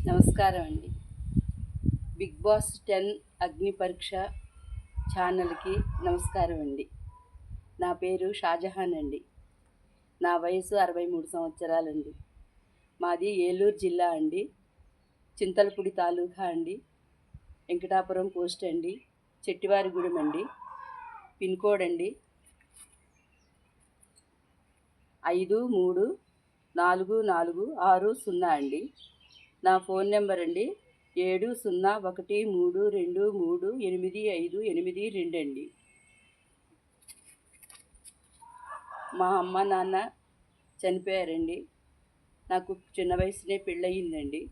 నమస్కారం అండి. Big boss 10 అగ్ని పరీక్ష ఛానల్కి నమస్కారం అండి. నా పేరు షాజహాన్ అండి. నా వయసు 63 సంవత్సరాలండి. మాది ఏలూరు జిల్లా అండి. చింతలపూడి తాలూకా అండి. వెంకటాపురం పోస్ట్ అండి. చెట్టివారిగూడెం అండి. పిన్ కోడ్ అండి 534460 అండి. నా ఫోన్ నెంబర్ అండి 7013238582 అండి. మా అమ్మ నాన్న చనిపోయారండి. నాకు చిన్న వయసునే పెళ్ళయిందండి.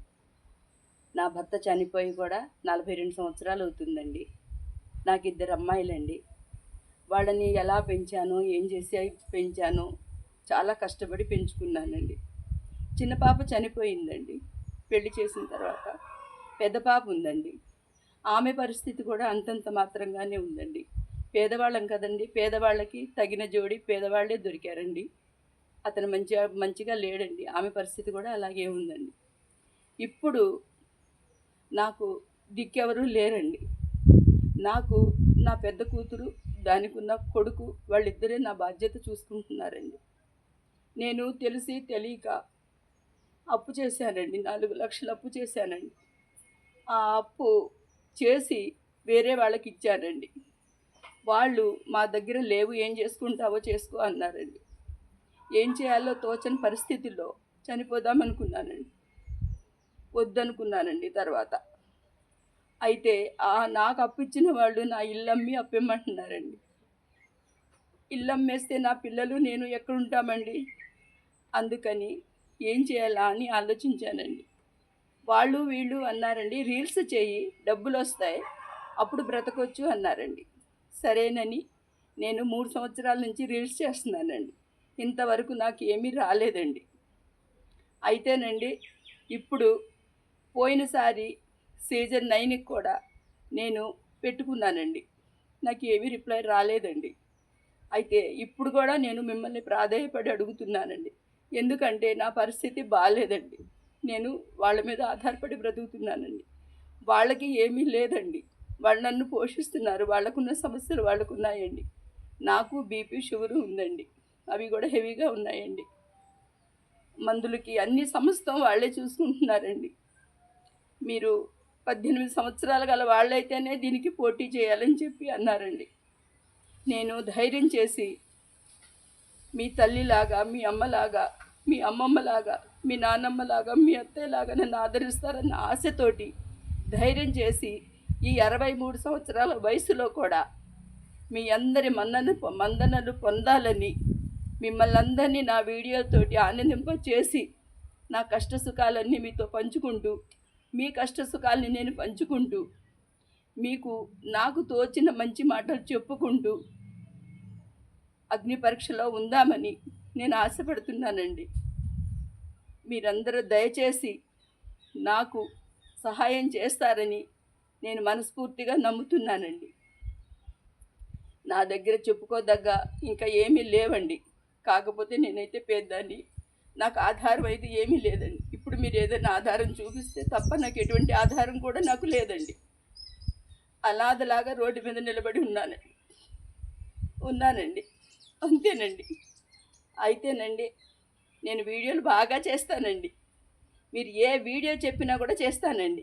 నా భర్త చనిపోయి కూడా 42 సంవత్సరాలు అవుతుందండి. నాకు 2 అమ్మాయిలండి. వాళ్ళని ఎలా పెంచానో, ఏం చేసి పెంచానో చాలా కష్టపడి పెంచుకున్నానండి. చిన్న పాప చనిపోయిందండి పెళ్లి చేసిన తర్వాత. పెద్ద పాప ఉందండి. ఆమె పరిస్థితి కూడా అంతంత మాత్రంగానే ఉందండి. పేదవాళ్ళం కదండి, పేదవాళ్ళకి తగిన జోడి పేదవాళ్ళే దొరికారండి. అతను మంచిగా లేడండి. ఆమె పరిస్థితి కూడా అలాగే ఉందండి. ఇప్పుడు నాకు దిక్కెవరూ లేరండి. నాకు నా పెద్ద కూతురు, దానికి ఉన్న కొడుకు, వాళ్ళిద్దరే నా బాధ్యత చూసుకుంటున్నారండి. నేను తెలిసి తెలియక అప్పు చేశానండి. 4 లక్షలు అప్పు చేశానండి. ఆ అప్పు చేసి వేరే వాళ్ళకి ఇచ్చానండి. వాళ్ళు మా దగ్గర లేవు, ఏం చేసుకుంటావో చేసుకో అన్నారండి. ఏం చేయాలో తోచని పరిస్థితుల్లో చనిపోదామనుకున్నానండి. వద్దనుకున్నానండి తర్వాత. అయితే నాకు అప్పిచ్చిన వాళ్ళు నా ఇల్లు అమ్మి అప్పిమ్మంటున్నారండి. ఇల్లు అమ్మేస్తే నా పిల్లలు నేను ఎక్కడుంటామండి? అందుకని ఏం చేయాలా అని ఆలోచించానండి. వాళ్ళు వీళ్ళు అన్నారండి, రీల్స్ చేయి, డబ్బులు వస్తాయి, అప్పుడు బ్రతకొచ్చు అన్నారండి. సరేనని నేను 3 సంవత్సరాల నుంచి రీల్స్ చేస్తున్నానండి. ఇంతవరకు నాకు ఏమీ రాలేదండి. అయితేనండి ఇప్పుడు పోయినసారి సీజన్ 9కి కూడా నేను పెట్టుకున్నానండి. నాకు ఏమీ రిప్లై రాలేదండి. అయితే ఇప్పుడు కూడా నేను మిమ్మల్ని ప్రాధేయపడి అడుగుతున్నానండి. ఎందుకంటే నా పరిస్థితి బాగాలేదండి. నేను వాళ్ళ మీద ఆధారపడి బ్రతుకుతున్నానండి. వాళ్ళకి ఏమీ లేదండి. వాళ్ళు నన్ను పోషిస్తున్నారు. వాళ్ళకున్న సమస్యలు వాళ్ళకున్నాయండి. నాకు బీపీ, షుగరు ఉందండి. అవి కూడా హెవీగా ఉన్నాయండి. మందులకి అన్ని సమస్తం వాళ్ళే చూసుకుంటున్నారండి. మీరు 18 సంవత్సరాలు గల వాళ్ళైతేనే దీనికి పోటీ చేయాలని చెప్పి అన్నారండి. నేను ధైర్యం చేసి మీ తల్లిలాగా, మీ అమ్మలాగా, మీ అమ్మమ్మలాగా, మీ నాన్నమ్మలాగా, మీ అత్తయ్యలాగా నన్ను ఆదరిస్తారన్న ఆశతోటి ధైర్యం చేసి ఈ 63 సంవత్సరాల వయసులో కూడా మీ అందరి మందనలు పొందాలని మిమ్మల్ని అందరినీ నా వీడియోతోటి ఆనందింపచేసి నా కష్ట సుఖాలన్నీ మీతో పంచుకుంటూ, మీ కష్ట సుఖాలని నేను పంచుకుంటూ, మీకు నాకు తోచిన మంచి మాటలు చెప్పుకుంటూ అగ్ని పరీక్షలో ఉందామని నేను ఆశపడుతున్నానండి. మీరందరూ దయచేసి నాకు సహాయం చేస్తారని నేను మనస్ఫూర్తిగా నమ్ముతున్నానండి. నా దగ్గర చెప్పుకోదగ్గ ఇంకా ఏమీ లేవండి. కాకపోతే నేనైతే పేదదాన్ని. నాకు ఆధారం అయితే ఏమీ లేదండి. ఇప్పుడు మీరు ఏదైనా ఆధారం చూపిస్తే తప్ప నాకు ఎటువంటి ఆధారం కూడా నాకు లేదండి. అనాథలాగా రోడ్డు మీద నిలబడి ఉన్నానండి. అంతేనండి. అయితేనండి నేను వీడియోలు బాగా చేస్తానండి. మీరు ఏ వీడియో చెప్పినా కూడా చేస్తానండి.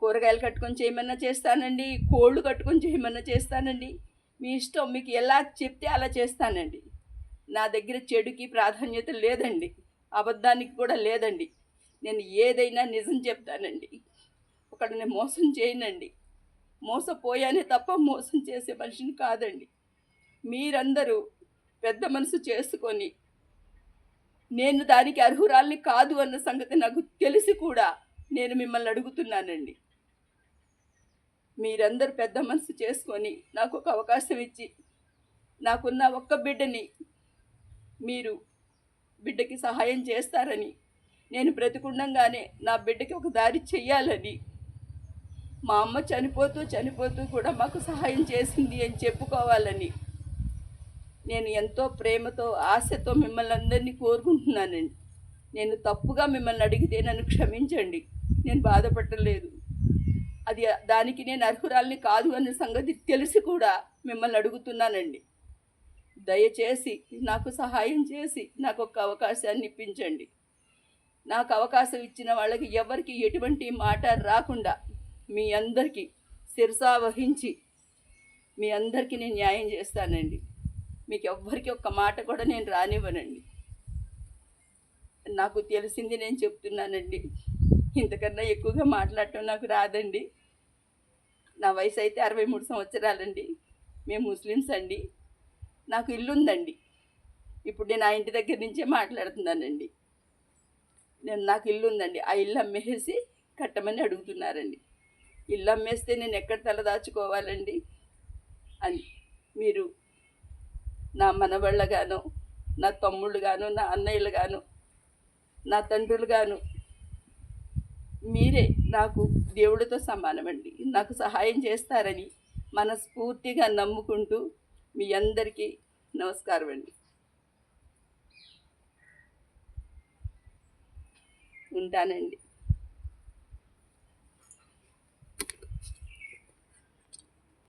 కూరగాయలు కట్టుకొని చేయమన్నా చేస్తానండి, కోళ్ళు కట్టుకొని చేయమన్నా చేస్తానండి. మీ ఇష్టం, మీకు ఎలా చెప్తే అలా చేస్తానండి. నా దగ్గర చెడుకి ప్రాధాన్యత లేదండి, అబద్ధానికి కూడా లేదండి. నేను ఏదైనా నిజం చెప్తానండి. ఒకడిని మోసం చేయనండి. మోసపోయానే తప్ప మోసం చేసే మనిషిని కాదండి. మీరందరూ పెద్ద మనసు చేసుకొని, నేను దానికి అర్హురాల్ని కాదు అన్న సంగతి నాకు తెలిసి కూడా నేను మిమ్మల్ని అడుగుతున్నానండి. మీరందరూ పెద్ద మనసు చేసుకొని నాకు ఒక అవకాశం ఇచ్చి, నాకున్న ఒక్క బిడ్డని మీరు బిడ్డకి సహాయం చేస్తారని, నేను బ్రతికుండంగానే నా బిడ్డకి ఒక దారి చెయ్యాలని, మా అమ్మ చనిపోతూ కూడా మాకు సహాయం చేసింది అని చెప్పుకోవాలని నేను ఎంతో ప్రేమతో, ఆశతో మిమ్మల్ని అందరినీ కోరుకుంటున్నానండి. నేను తప్పుగా మిమ్మల్ని అడిగితే నన్ను క్షమించండి. నేను బాధపడలేదు. అది దానికి నేను అర్హురాలిని కాదు అన్న సంగతి తెలిసి కూడా మిమ్మల్ని అడుగుతున్నానండి. దయచేసి నాకు సహాయం చేసి నాకు ఒక అవకాశాన్ని ఇప్పించండి. నాకు అవకాశం ఇచ్చిన వాళ్ళకి ఎవరికి ఎటువంటి మాట రాకుండా మీ అందరికీ శిరసా వహించి మీ అందరికీ నేను న్యాయం చేస్తానండి. మీకు ఎవ్వరికి ఒక్క మాట కూడా నేను రానివ్వనండి. నాకు తెలిసింది నేను చెప్తున్నానండి. ఇంతకన్నా ఎక్కువగా మాట్లాడటం నాకు రాదండి. నా వయసు అయితే 63 సంవత్సరాలండి. మేము ముస్లిమ్స్ అండి. నాకు ఇల్లుందండి. ఇప్పుడు నేను ఆ ఇంటి దగ్గర నుంచే మాట్లాడుతున్నానండి. నాకు ఇల్లుందండి. ఆ ఇల్లు అమ్మేసి కట్టమని అడుగుతున్నారండి. ఇల్లు అమ్మేస్తే నేను ఎక్కడ తలదాచుకోవాలండి అని మీరు నా మనవళ్ళగాను, నా తమ్ముళ్ళుగాను, నా అన్నయ్యలుగాను, నా తండ్రులుగాను మీరే నాకు దేవుడితో సమానమండి. నాకు సహాయం చేస్తారని మనస్ఫూర్తిగా నమ్ముకుంటూ మీ అందరికీ నమస్కారం అండి. ఉంటానండి.